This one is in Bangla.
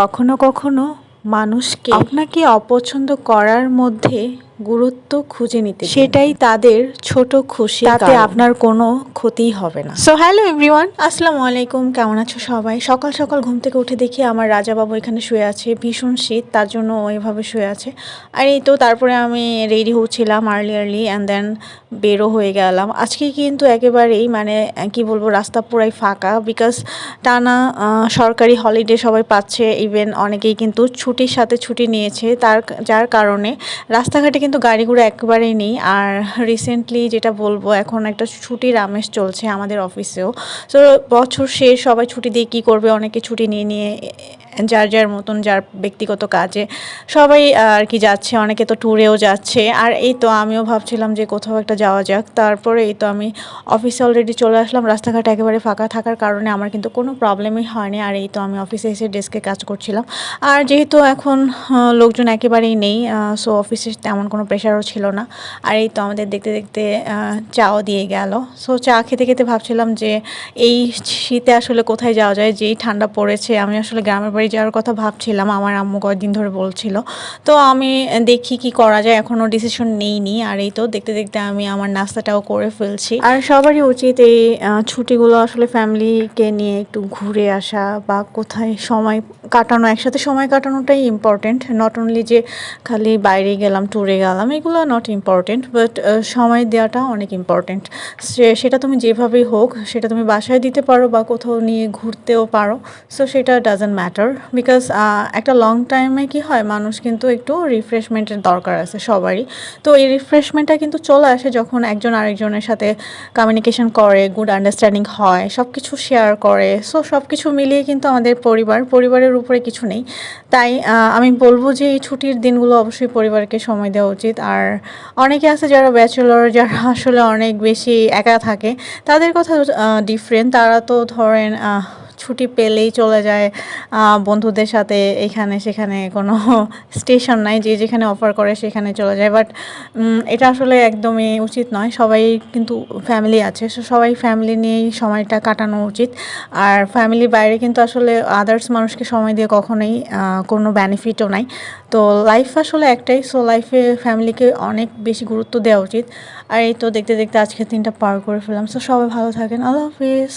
কখনো কখনো মানুষকে আপনাকে অপছন্দ করার মধ্যে গুরুত্ব খুঁজে নিতে দিন। সেটাই তাদের ছোট খুশি, তাতে আপনার কোনো ক্ষতিই হবে না। সো হ্যালো এভরিওয়ান, আসসালামু আলাইকুম। কেমন আছো সবাই? সকাল সকাল ঘুম থেকে উঠে দেখি আমার রাজা বাবু এখানে শুয়ে আছে। ভীষণ শীত, তার জন্য ওইভাবে শুয়ে আছে। আর এই তো তারপরে আমি রেডি হচ্ছিলাম আর্লি অ্যান্ড দেন বেরো হয়ে গেলাম। আজকে কিন্তু একেবারেই কি বলবো, রাস্তা পুরাই ফাঁকা, বিকজ টানা সরকারি হলিডে সবাই পাচ্ছে। ইভেন অনেকেই কিন্তু ছুটির সাথে ছুটি নিয়েছে, যার কারণে রাস্তাঘাটে কিন্তু গাড়ি ঘোড়া একেবারেই নেই। আর রিসেন্টলি যেটা বলবো, এখন একটা ছুটির আমেজ চলছে আমাদের অফিসেও। তো বছর শেষ, সবাই ছুটি দিয়ে কী করবে, অনেকে ছুটি নিয়ে যার যার মতন যার ব্যক্তিগত কাজে সবাই আর কি যাচ্ছে, অনেকে তো ট্যুরেও যাচ্ছে। আর এই তো আমিও ভাবছিলাম যে কোথাও একটা যাওয়া যাক। তারপরে এই তো আমি অফিসে অলরেডি চলে আসলাম। রাস্তাঘাট একেবারে ফাঁকা থাকার কারণে আমার কিন্তু কোনো প্রবলেমই হয়নি। আর এই তো আমি অফিসে এসে ডেস্কে কাজ করছিলাম। আর যেহেতু এখন লোকজন একেবারেই নেই, সো অফিসে তেমন কোনো প্রেশারও ছিল না। আর এই তো আমাদের দেখতে দেখতে চাও দিয়ে গেল। সো চা খেতে খেতে ভাবছিলাম যে এই শীতে আসলে কোথায় যাওয়া যায়, যেই ঠান্ডা পড়েছে। আমি আসলে গ্রামের বাড়ি যাওয়ার কথা ভাবছিলাম, আমার আম্মু কয়েকদিন ধরে বলছিল। তো আমি দেখি কি করা যায়, এখনও ডিসিশন নেইনি। আর এই তো দেখতে দেখতে আমি আমার নাস্তাটাও করে ফেলছি। আর সবারই উচিত এই ছুটিগুলো আসলে ফ্যামিলিকে নিয়ে একটু ঘুরে আসা বা কোথায় সময় কাটানো, একসাথে সময় কাটানোটাই ইম্পর্টেন্ট। নট অনলি যে খালি বাইরে গেলাম, ট্যুরে গেলাম, এগুলো নট ইম্পর্টেন্ট, বাট সময় দেওয়াটা অনেক ইম্পর্টেন্ট। সেটা তুমি যেভাবেই হোক, সেটা তুমি বাসায় দিতে পারো বা কোথাও নিয়ে ঘুরতেও পারো। সো সেটা ডাজন্ট ম্যাটার, বিকজ একটা লং টাইমে কি হয়, মানুষ কিন্তু একটু রিফ্রেশমেন্টের দরকার আছে সবারই। তো এই রিফ্রেশমেন্টটা কিন্তু চলে আসে যখন একজন আরেকজনের সাথে কমিউনিকেশন করে, গুড আন্ডারস্ট্যান্ডিং হয়, সব কিছু শেয়ার করে। সো সব কিছু মিলিয়ে কিন্তু আমাদের পরিবারের উপরে কিছু নেই। তাই আমি বলবো যে এই ছুটির দিনগুলো অবশ্যই পরিবারকে সময় দেওয়া উচিত। আর অনেকে আছে যারা ব্যাচেলর, যারা আসলে অনেক বেশি একা থাকে, তাদের কথা ডিফারেন্ট। তারা তো ধরেন ছুটি পেলেই চলে যায় বন্ধুদের সাথে, এখানে সেখানে কোনো স্টেশন নাই, যে যেখানে অফার করে সেখানে চলে যায়। বাট এটা আসলে একদমই উচিত নয়। সবাই কিন্তু ফ্যামিলি আছে, সো সবাই ফ্যামিলি নিয়েই সময়টা কাটানো উচিত। আর ফ্যামিলির বাইরে কিন্তু আসলে আদার্স মানুষকে সময় দিয়ে কখনোই কোনো বেনিফিটও নাই। তো লাইফ আসলে একটাই, সো লাইফে ফ্যামিলিকে অনেক বেশি গুরুত্ব দেওয়া উচিত। আর এই তো দেখতে দেখতে আজকের দিনটা পার করে ফেললাম। সো সবাই ভালো থাকেন। আল্লাহ হাফিজ।